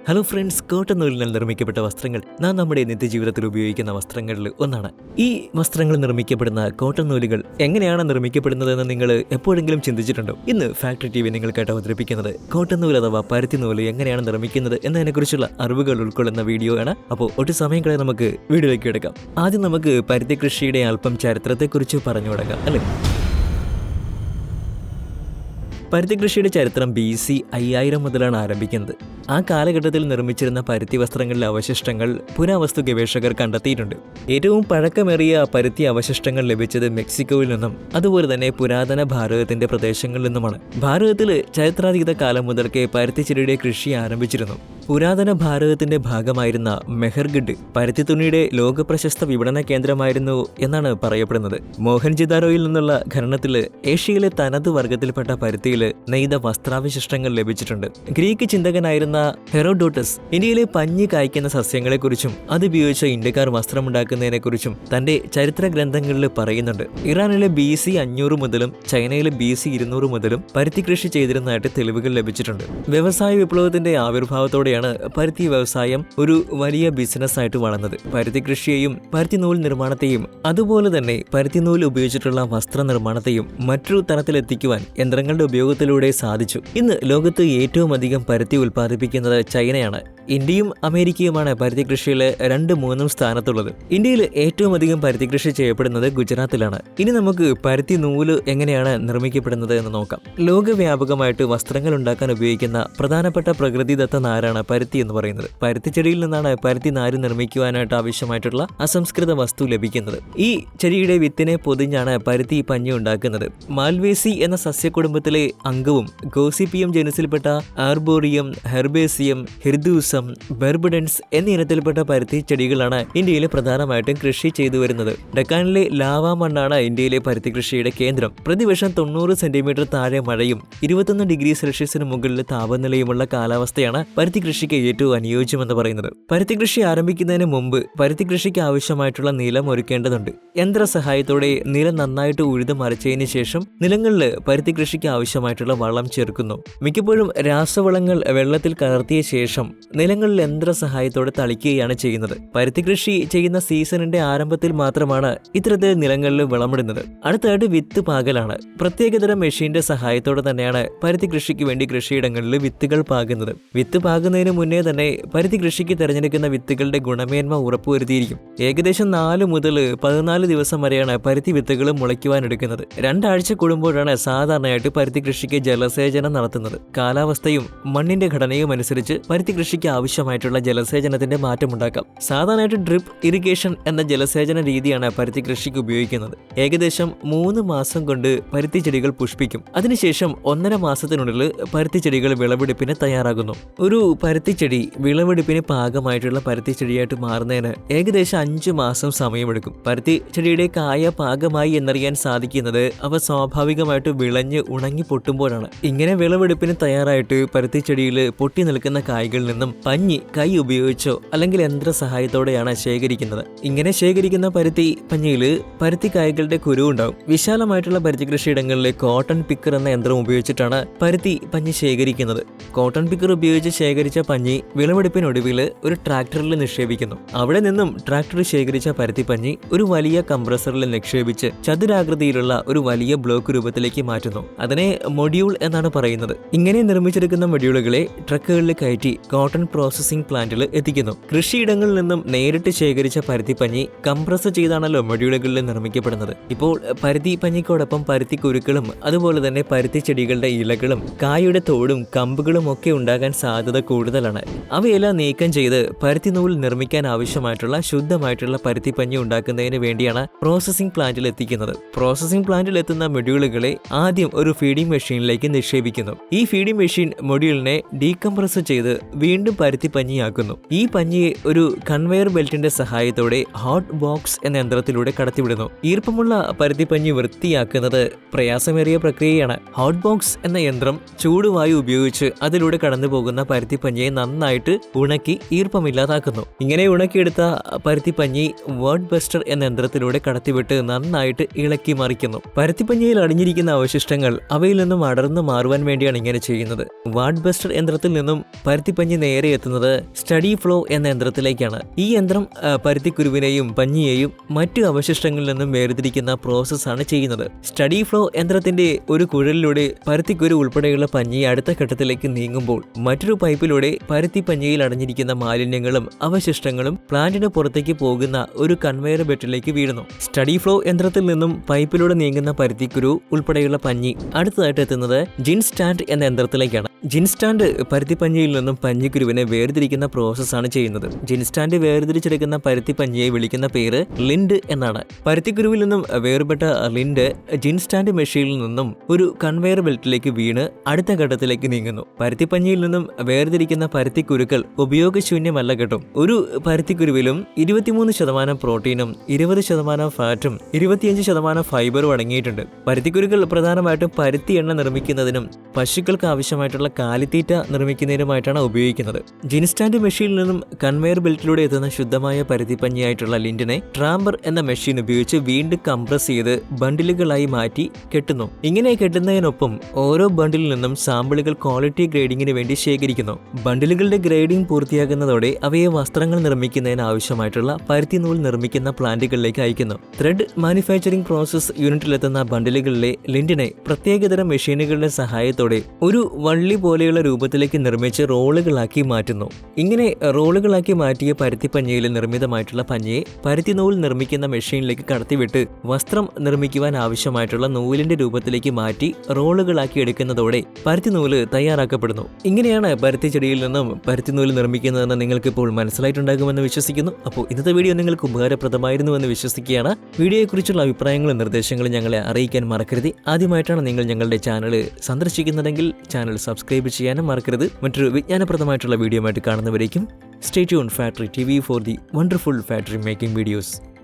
Hello friends, cotton നൂലിനാൽ നിർമ്മിക്കപ്പെട്ട വസ്ത്രങ്ങൾ നാം നമ്മുടെ നിത്യജീവിതത്തിൽ ഉപയോഗിക്കുന്ന വസ്ത്രങ്ങളിൽ ഒന്നാണ്. ഈ വസ്ത്രങ്ങൾ നിർമ്മിക്കപ്പെടുന്ന കോട്ടൺ നൂലുകൾ എങ്ങനെയാണ് നിർമ്മിക്കപ്പെടുന്നതെന്ന് നിങ്ങൾ എപ്പോഴെങ്കിലും ചിന്തിച്ചിട്ടുണ്ടോ? ഇന്ന് ഫാക്ടറി TV നിങ്ങൾക്കായിട്ട് അവതരിപ്പിക്കുന്നത് കോട്ടൺ നൂൽ അഥവാ പരുത്തി നൂല് എങ്ങനെയാണ് നിർമ്മിക്കുന്നത് എന്നതിനെക്കുറിച്ചുള്ള അറിവുകൾ ഉൾക്കൊള്ളുന്ന വീഡിയോ ആണ്. അപ്പോൾ ഒട്ടും സമയം കളയാൻ നമുക്ക് വീഡിയോയിലേക്ക് എടുക്കാം. ആദ്യം നമുക്ക് പരുത്തി കൃഷിയുടെ അല്പം ചരിത്രത്തെക്കുറിച്ച് പറഞ്ഞു തുടങ്ങാം, അല്ലേ? പരുത്തി കൃഷിയുടെ ചരിത്രം BC 5000 മുതലാണ് ആരംഭിക്കുന്നത്. ആ കാലഘട്ടത്തിൽ നിർമ്മിച്ചിരുന്ന പരുത്തി വസ്ത്രങ്ങളിലെ അവശിഷ്ടങ്ങൾ പുരാവസ്തു ഗവേഷകർ കണ്ടെത്തിയിട്ടുണ്ട്. ഏറ്റവും പഴക്കമേറിയ പരുത്തി അവശിഷ്ടങ്ങൾ ലഭിച്ചത് മെക്സിക്കോയിൽ നിന്നും അതുപോലെ തന്നെ പുരാതന ഭാരതത്തിന്റെ പ്രദേശങ്ങളിൽ നിന്നുമാണ്. ഭാരതത്തിൽ ചരിത്രാതീത കാലം മുതൽക്കേ പരുത്തിച്ചെടിയുടെ കൃഷി ആരംഭിച്ചിരുന്നു. പുരാതന ഭാരതത്തിന്റെ ഭാഗമായിരുന്ന മെഹർഗഡ് പരുത്തി തുണിയുടെ ലോകപ്രശസ്ത വിപണന കേന്ദ്രമായിരുന്നു എന്നാണ് പറയപ്പെടുന്നത്. മോഹൻജിദാരോയിൽ നിന്നുള്ള ഖനനത്തിൽ ഏഷ്യയിലെ തനത് വർഗത്തിൽപ്പെട്ട പരുത്തിയിൽ നെയ്ത വസ്ത്രാവശിഷ്ടങ്ങൾ ലഭിച്ചിട്ടുണ്ട്. ഗ്രീക്ക് ചിന്തകനായിരുന്ന ഹെറോഡോട്ടസ് ഇന്ത്യയിലെ പഞ്ഞി കായ്ക്കുന്ന സസ്യങ്ങളെക്കുറിച്ചും അതുപയോഗിച്ച് ഇന്ത്യക്കാർ വസ്ത്രമുണ്ടാക്കുന്നതിനെക്കുറിച്ചും തന്റെ ചരിത്ര ഗ്രന്ഥങ്ങളിൽ പറയുന്നുണ്ട്. ഇറാനിലെ BC 500 മുതലും ചൈനയിലെ BC 200 മുതലും പരുത്തി കൃഷി ചെയ്തിരുന്നതായിട്ട് തെളിവുകൾ ലഭിച്ചിട്ടുണ്ട്. വ്യവസായ വിപ്ലവത്തിന്റെ ആവിർഭാവത്തോടെയാണ് പരുത്തി വ്യവസായം ഒരു വലിയ ബിസിനസ് ആയിട്ട് വളർന്നത്. പരുത്തി കൃഷിയെയും പരുത്തി നൂൽ നിർമ്മാണത്തെയും അതുപോലെ തന്നെ പരുത്തി നൂൽ ഉപയോഗിച്ചിട്ടുള്ള വസ്ത്ര നിർമ്മാണത്തെയും മറ്റൊരു തലത്തിലെത്തിക്കുവാൻ യന്ത്രങ്ങളുടെ ഉപയോഗത്തിലൂടെ സാധിച്ചു. ഇന്ന് ലോകത്ത് ഏറ്റവും അധികം പരുത്തി ഉൽപ്പാദിപ്പിക്കുന്നത് ചൈനയാണ്. ഇന്ത്യയും അമേരിക്കയുമാണ് പരുത്തി കൃഷിയിൽ 2-3 സ്ഥാനത്തുള്ളത്. ഇന്ത്യയിൽ ഏറ്റവും അധികം പരുത്തി കൃഷി ചെയ്യപ്പെടുന്നത് ഗുജറാത്തിലാണ്. ഇനി നമുക്ക് പരുത്തി നൂല് എങ്ങനെയാണ് നിർമ്മിക്കപ്പെടുന്നത് എന്ന് നോക്കാം. ലോകവ്യാപകമായിട്ട് വസ്ത്രങ്ങൾ ഉണ്ടാക്കാൻ ഉപയോഗിക്കുന്ന പ്രധാനപ്പെട്ട പ്രകൃതിദത്ത നാരാണ് പരുത്തി എന്ന് പറയുന്നത്. പരുത്തി ചെടിയിൽ നിന്നാണ് പരുത്തി നാര് നിർമ്മിക്കുവാനായിട്ട് ആവശ്യമായിട്ടുള്ള അസംസ്കൃത വസ്തു ലഭിക്കുന്നത്. ഈ ചെടിയുടെ വിത്തിനെ പൊതിഞ്ഞാണ് പരുത്തി പഞ്ഞി ഉണ്ടാക്കുന്നത്. മാൽവേസി എന്ന സസ്യകുടുംബത്തിലെ അംഗവും ഗോസിപ്പിയം ജനുസിൽപ്പെട്ട ആർബോറിയം, ഹെർബേസിയം, ഹിർദൂസം, ബെർബഡൻസ് എന്നീ ഇനത്തിൽപ്പെട്ട പരുത്തി ചെടികളാണ് ഇന്ത്യയിൽ പ്രധാനമായിട്ടും കൃഷി ചെയ്തു വരുന്നത്. ഡെക്കാനിലെ ലാവാ മണ്ണാണ് ഇന്ത്യയിലെ പരുത്തി കൃഷിയുടെ കേന്ദ്രം. പ്രതിവർഷം 90 സെന്റിമീറ്റർ താഴെ മഴയും 21 ഡിഗ്രി സെൽഷ്യസിന് മുകളിൽ താപനിലയുമുള്ള കാലാവസ്ഥയാണ് പരുത്തി കൃഷിക്ക് ഏറ്റവും അനുയോജ്യമെന്ന് പറയുന്നത്. പരുത്തി കൃഷി ആരംഭിക്കുന്നതിന് മുമ്പ് പരുത്തി കൃഷിക്ക് ആവശ്യമായിട്ടുള്ള നിലം ഒരുക്കേണ്ടതുണ്ട്. യന്ത്ര സഹായത്തോടെ നിലം നന്നായിട്ട് ഉഴുത് മറിച്ചതിന് ശേഷം നിലങ്ങളിൽ പരുത്തി കൃഷിക്ക് ആവശ്യമായിട്ടുള്ള വളം ചേർക്കുന്നു. മിക്കപ്പോഴും രാസവളങ്ങൾ വെള്ളത്തിൽ കലർത്തിയ ശേഷം നിലങ്ങളിൽ യന്ത്ര സഹായത്തോടെ തളിക്കുകയാണ് ചെയ്യുന്നത്. പരുത്തി കൃഷി ചെയ്യുന്ന സീസണിന്റെ ആരംഭത്തിൽ മാത്രമാണ് ഇത്തരത്തിൽ നിലങ്ങളിൽ വളമിടുന്നത്. അടുത്തായിട്ട് വിത്ത് പാകലാണ്. പ്രത്യേകതരം മെഷീന്റെ സഹായത്തോടെ തന്നെയാണ് പരുത്തി കൃഷിക്ക് വേണ്ടി കൃഷിയിടങ്ങളിൽ വിത്തുകൾ പാകുന്നത്. വിത്ത് പാകുന്നതിന് മുന്നേ തന്നെ പരുത്തി കൃഷിക്ക് തിരഞ്ഞെടുക്കുന്ന വിത്തുകളുടെ ഗുണമേന്മ ഉറപ്പുവരുത്തിയിരിക്കും. ഏകദേശം 4 മുതൽ 14 ദിവസം വരെയാണ് പരുത്തി വിത്തുകൾ മുളയ്ക്കുവാനെടുക്കുന്നത്. 2 ആഴ്ച കൂടുമ്പോഴാണ് സാധാരണയായിട്ട് പരുത്തി കൃഷിക്ക് ജലസേചനം നടത്തുന്നത്. കാലാവസ്ഥയും മണ്ണിന്റെ ഘടനയും അനുസരിച്ച് പരുത്തി കൃഷിക്ക് ആവശ്യമായിട്ടുള്ള ജലസേചനത്തിന്റെ മാറ്റമുണ്ടാക്കാം. സാധാരണയായിട്ട് ഡ്രിപ്പ് ഇറിഗേഷൻ എന്ന ജലസേചന രീതിയാണ് പരുത്തി കൃഷിക്ക് ഉപയോഗിക്കുന്നത്. ഏകദേശം 3 മാസം കൊണ്ട് പരുത്തി ചെടികൾ പുഷ്പിക്കും. അതിനുശേഷം 1.5 മാസത്തിനുള്ളിൽ പരുത്തി ചെടികൾ വിളവെടുപ്പിന് തയ്യാറാകുന്നു. ഒരു പരുത്തി ചെടി വിളവെടുപ്പിന് പാകമായിട്ടുള്ള പരുത്തി ചെടിയായിട്ട് മാറുന്നതിന് ഏകദേശം 5 മാസം സമയമെടുക്കും. പരുത്തി ചെടിയുടെ കായ പാകമായി എന്നറിയാൻ സാധിക്കുന്നത് അവ സ്വാഭാവികമായിട്ട് വിളഞ്ഞ് ഉണങ്ങി പൊട്ടുമ്പോഴാണ്. ഇങ്ങനെ വിളവെടുപ്പിന് തയ്യാറായിട്ട് പരുത്തി ചെടിയിൽ പൊട്ടി നിൽക്കുന്ന കായ്കളിൽ നിന്നും പഞ്ഞി കൈ ഉപയോഗിച്ചോ അല്ലെങ്കിൽ യന്ത്ര സഹായത്തോടെയാണ് ശേഖരിക്കുന്നത്. ഇങ്ങനെ ശേഖരിക്കുന്ന പരുത്തി പഞ്ഞിയിൽ പരുത്തി കായ്കളുടെ കുരു ഉണ്ടാവും. വിശാലമായിട്ടുള്ള പരുത്തി കൃഷിയിടങ്ങളിലെ കോട്ടൺ പിക്കർ എന്ന യന്ത്രം ഉപയോഗിച്ചിട്ടാണ് പരുത്തി പഞ്ഞി ശേഖരിക്കുന്നത്. കോട്ടൺ പിക്കർ ഉപയോഗിച്ച് ശേഖരിച്ച പഞ്ഞി വിളവെടുപ്പിനൊടുവിൽ ഒരു ട്രാക്ടറിൽ നിക്ഷേപിക്കുന്നു. അവിടെ നിന്നും ട്രാക്ടർ ശേഖരിച്ച പരുത്തി പഞ്ഞി ഒരു വലിയ കംപ്രസറിൽ നിക്ഷേപിച്ച് ചതുരാകൃതിയിലുള്ള ഒരു വലിയ ബ്ലോക്ക് രൂപത്തിലേക്ക് മാറ്റുന്നു. അതിനെ മൊഡ്യൂൾ എന്നാണ് പറയുന്നത്. ഇങ്ങനെ നിർമ്മിച്ചെടുക്കുന്ന മൊഡ്യൂളുകളെ ട്രക്കുകളിൽ കയറ്റി കോട്ടൺ പ്രോസസിംഗ് പ്ലാന്റിൽ എത്തിക്കുന്നു. കൃഷിയിടങ്ങളിൽ നിന്നും നേരിട്ട് ശേഖരിച്ച പരുത്തി പഞ്ഞി കംപ്രസ് ചെയ്താണല്ലോ മൊഡ്യൂളുകളിൽ നിർമ്മിക്കപ്പെടുന്നത്. ഇപ്പോൾ പരുത്തി പഞ്ഞിക്കോടൊപ്പം പരുത്തി കുരുക്കളും അതുപോലെ തന്നെ പരുത്തി ചെടികളുടെ ഇലകളും കായയുടെ തോടും കമ്പുകളും ഒക്കെ ഉണ്ടാകാൻ സാധ്യത കൂടുതലാണ്. അവയെല്ലാം നീക്കം ചെയ്ത് പരുത്തി നൂൽ നിർമ്മിക്കാൻ ആവശ്യമായിട്ടുള്ള ശുദ്ധമായിട്ടുള്ള പരുത്തി പഞ്ഞി ഉണ്ടാക്കുന്നതിന് വേണ്ടിയാണ് പ്രോസസിംഗ് പ്ലാന്റിൽ എത്തിക്കുന്നത്. പ്രോസസിംഗ് പ്ലാന്റിൽ എത്തുന്ന മൊഡ്യൂളുകളെ ആദ്യം ഒരു ഫീഡിംഗ് മെഷീനിലേക്ക് നിക്ഷേപിക്കുന്നു. ഈ ഫീഡിംഗ് മെഷീൻ മൊഡ്യൂളിനെ ഡീകംപ്രസ് ചെയ്ത് വീണ്ടും പരുത്തി പഞ്ഞിയാക്കുന്നു. ഈ പഞ്ഞിയെ ഒരു കൺവെയർ ബെൽറ്റിന്റെ സഹായത്തോടെ ഹോട്ട് ബോക്സ് എന്ന യന്ത്രത്തിലൂടെ കടത്തിവിടുന്നു. ഈർപ്പമുള്ള പരുത്തി പഞ്ഞി വൃത്തിയാക്കുന്നത് പ്രയാസമേറിയ പ്രക്രിയയാണ്. ഹോട്ട് ബോക്സ് എന്ന യന്ത്രം ചൂടുവായു ഉപയോഗിച്ച് അതിലൂടെ കടന്നു പോകുന്ന പരുത്തി പഞ്ഞിയെ നന്നായിട്ട് ഉണക്കി ഈർപ്പമില്ലാതാക്കുന്നു. ഇങ്ങനെ ഉണക്കിയെടുത്ത പരുത്തി പഞ്ഞി വേർഡ് ബസ്റ്റർ എന്ന യന്ത്രത്തിലൂടെ കടത്തിവിട്ട് നന്നായിട്ട് ഇളക്കി മറിക്കുന്നു. പരുത്തിപ്പഞ്ഞിയിൽ അടിഞ്ഞിരിക്കുന്ന അവശിഷ്ടങ്ങൾ അവയിൽ നിന്നും അടർന്നു മാറുവാൻ വേണ്ടിയാണ് ഇങ്ങനെ ചെയ്യുന്നത്. വാർഡ് ബസ്റ്റർ യന്ത്രത്തിൽ നിന്നും പരുത്തിപ്പഞ്ഞി നേരെ എത്തുന്നത് സ്റ്റഡി ഫ്ലോ എന്ന യന്ത്രത്തിലേക്കാണ്. ഈ യന്ത്രം പരുത്തിക്കുരുവിനെയും പഞ്ഞിയെയും മറ്റു അവശിഷ്ടങ്ങളിൽ നിന്നും വേർതിരിക്കുന്ന പ്രോസസ്സാണ് ചെയ്യുന്നത്. സ്റ്റഡി ഫ്ലോ യന്ത്രത്തിന്റെ ഒരു കുഴലിലൂടെ പരുത്തിക്കുരു ഉൾപ്പെടെയുള്ള പഞ്ഞി അടുത്ത ഘട്ടത്തിലേക്ക് നീങ്ങുമ്പോൾ മറ്റൊരു പൈപ്പിലൂടെ പരുത്തി പഞ്ഞിയിൽ അടഞ്ഞിരിക്കുന്ന മാലിന്യങ്ങളും അവശിഷ്ടങ്ങളും പ്ലാന്റിന് പുറത്തേക്ക് പോകുന്ന ഒരു കൺവെയർ ബെൽറ്റിലേക്ക് വീഴുന്നു. സ്റ്റഡി ഫ്ലോ യന്ത്രത്തിൽ നിന്നും പൈപ്പിലൂടെ നീങ്ങുന്ന പരുത്തിക്കുരു ഉൾപ്പെടെയുള്ള പഞ്ഞി അടുത്തതായിട്ട് എത്തുന്നത് ജിൻ സ്റ്റാൻഡ് എന്ന യന്ത്രത്തിലേക്കാണ്. ജിൻ സ്റ്റാൻഡ് പരുത്തിപ്പഞ്ഞിയിൽ നിന്നും പഞ്ഞിക്കുരുവിനെ വേർതിരിക്കുന്ന പ്രോസസ്സാണ് ചെയ്യുന്നത്. ജിൻ സ്റ്റാൻഡ് വേർതിരിച്ചെടുക്കുന്ന പരുത്തിപ്പഞ്ഞിയെ വിളിക്കുന്ന പേര് ലിൻഡ് എന്നാണ്. പരുത്തിക്കുരുവിൽ നിന്നും വേർപെട്ട ലിൻഡ് ജിൻ സ്റ്റാൻഡ് മെഷീനിൽ നിന്നും ഒരു കൺവെയർ ബെൽറ്റിലേക്ക് വീണ് അടുത്ത ഘട്ടത്തിലേക്ക് നീങ്ങുന്നു. പരുത്തിപ്പഞ്ഞിയിൽ നിന്നും വേർതിരിക്കുന്ന പരുത്തിക്കുരുക്കൾ ഉപയോഗശൂന്യമല്ല കേട്ടോ. ഒരു പരുത്തിക്കുരുവിലും 23% പ്രോട്ടീനും 20% ഫാറ്റും 25% ഫൈബറും അടങ്ങിയിട്ടുണ്ട്. പരുത്തിക്കുരുക്കൾ പ്രധാനമായിട്ടും പരുത്തി എണ്ണ നിർമ്മിക്കുന്നതിനും പശുക്കൾക്ക് ആവശ്യമായിട്ടുള്ള കാലിത്തീറ്റ നിർമ്മിക്കുന്നതിനുമായിട്ടാണ് ഉപയോഗിക്കുന്നത്. ജിൻസ്റ്റാൻഡ് മെഷീനിൽ നിന്നും കൺവെയർ ബെൽറ്റിലൂടെ എത്തുന്ന ശുദ്ധമായ പരുത്തിപ്പഞ്ഞിയായിട്ടുള്ള ലിൻഡിനെ ട്രാമ്പർ എന്ന മെഷീൻ ഉപയോഗിച്ച് വീണ്ടും കംപ്രസ് ചെയ്ത് ബണ്ടിലുകളായി മാറ്റി കെട്ടുന്നു. ഇങ്ങനെ കെട്ടുന്നതിനൊപ്പം ഓരോ ബണ്ടിലിൽ നിന്നും സാമ്പിളുകൾ ക്വാളിറ്റി ഗ്രേഡിങ്ങിന് വേണ്ടി ശേഖരിക്കുന്നു. ബണ്ടിലുകളുടെ ഗ്രേഡിംഗ് പൂർത്തിയാകുന്നതോടെ അവയെ വസ്ത്രങ്ങൾ നിർമ്മിക്കുന്നതിന് ആവശ്യമായിട്ടുള്ള പരുത്തി നൂൽ നിർമ്മിക്കുന്ന പ്ലാന്റുകളിലേക്ക് അയക്കുന്നു. ത്രെഡ് മാനുഫാക്ചറിംഗ് പ്രോസസ് യൂണിറ്റിലെത്തുന്ന ബണ്ടിലുകളിലെ ലിൻഡിനെ പ്രത്യേകതരം മെഷീനുകളുടെ സഹായത്തോടെ ഒരു വള്ളി പോലെയുള്ള രൂപത്തിലേക്ക് നിർമ്മിച്ച് റോളുകളാക്കി മാറ്റുന്നു. ഇങ്ങനെ റോളുകളാക്കി മാറ്റിയ പരുത്തിപ്പഞ്ഞിയിൽ നിർമ്മിതമായിട്ടുള്ള പഞ്ഞിയെ പരുത്തി നൂൽ നിർമ്മിക്കുന്ന മെഷീനിലേക്ക് കടത്തിവിട്ട് വസ്ത്രം നിർമ്മിക്കുവാൻ ആവശ്യമായിട്ടുള്ള നൂലിന്റെ രൂപത്തിലേക്ക് മാറ്റി റോളുകളാക്കി എടുക്കുന്നതോടെ പരുത്തി നൂല് തയ്യാറാക്കപ്പെടുന്നു. ഇങ്ങനെയാണ് പരുത്തി ചെടിയിൽ നിന്നും പരുത്തി നൂല് നിർമ്മിക്കുന്നതെന്ന് നിങ്ങൾക്ക് ഇപ്പോൾ മനസ്സിലായിട്ടുണ്ടാകുമെന്ന് വിശ്വസിക്കുന്നു. അപ്പോൾ ഇന്നത്തെ വീഡിയോ നിങ്ങൾക്ക് ഉപകാരപ്രദമായിരുന്നുവെന്ന് വിശ്വസിക്കുകയാണ്. വീഡിയോയെക്കുറിച്ചുള്ള അഭിപ്രായങ്ങളും നിർദ്ദേശങ്ങളും ഞങ്ങളെ അറിയിക്കാൻ മറക്കരുത്. ആദ്യമായിട്ടാണ് നിങ്ങൾ ഞങ്ങളുടെ ചാനൽ സന്ദർശിക്കുന്നതെങ്കിൽ ചാനൽ സബ്സ്ക്രൈബ് ചെയ്യാനും മറക്കരുത്. മറ്റൊരു വിജ്ഞാനപ്രദമായിട്ടുള്ള വീഡിയോ ആയിട്ട് കാണുന്നവരേക്കും stay tune factory TV for the wonderful factory making videos.